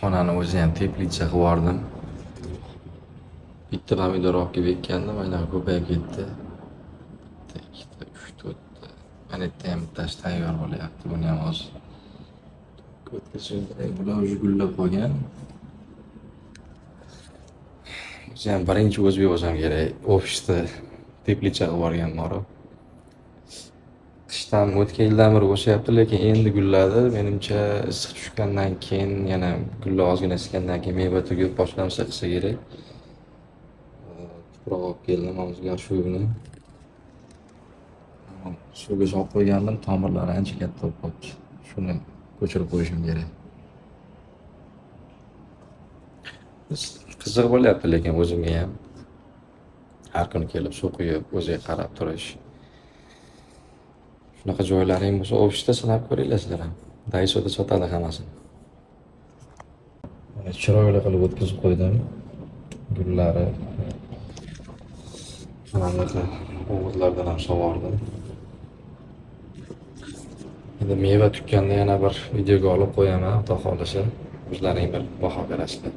Ishxonani o'zi ham teplitsa qilib yubordim. Bitta pomidor olib kelib ekkandim, aynan ko'payib ketdi. Bitta, ikkita, 3, 4ta. Mana yerda ham bittasi tayyor bo'lyapti. Buni ham hozir o'tkazib, bular уже gullab qolgan. O'zi ham birinchi o'zbek bo'lsam kerak. Ofisda teplitsa qilib yuborganman borib. Qishdan o'tgan yildan beri o'syapti, lekin endi gulladi. Menimcha issiq tushgandan keyin yana gulla ozgina isgandan keyin meva tugib boshlamasa qilsa kerak. Tuproq olib keldim hozirga shuni. Suvga solib qo'ygandim, tomirlari ancha katta bo'lib qolibdi. Shuni ko'chirib qo'yishim kerak. Qiziq bo'lyapti lekin o'zimga ham. Har kuni kelib suv quyib, o'ziga qarab turish. Shunaqa joylaring bo'lsa, ofisda sinab ko'ringlar sizlar ham. Daisoda sotadi hammasini. Mana chiroyli qilib o'tkazib qo'ydim. Gullari. Bunaqa o'g'itlardan ham sug'ordim. Endi meva tukkanda yana bir videoga olib qo'yaman, xudo xolisa. O'zlaring bir baho berasizlar.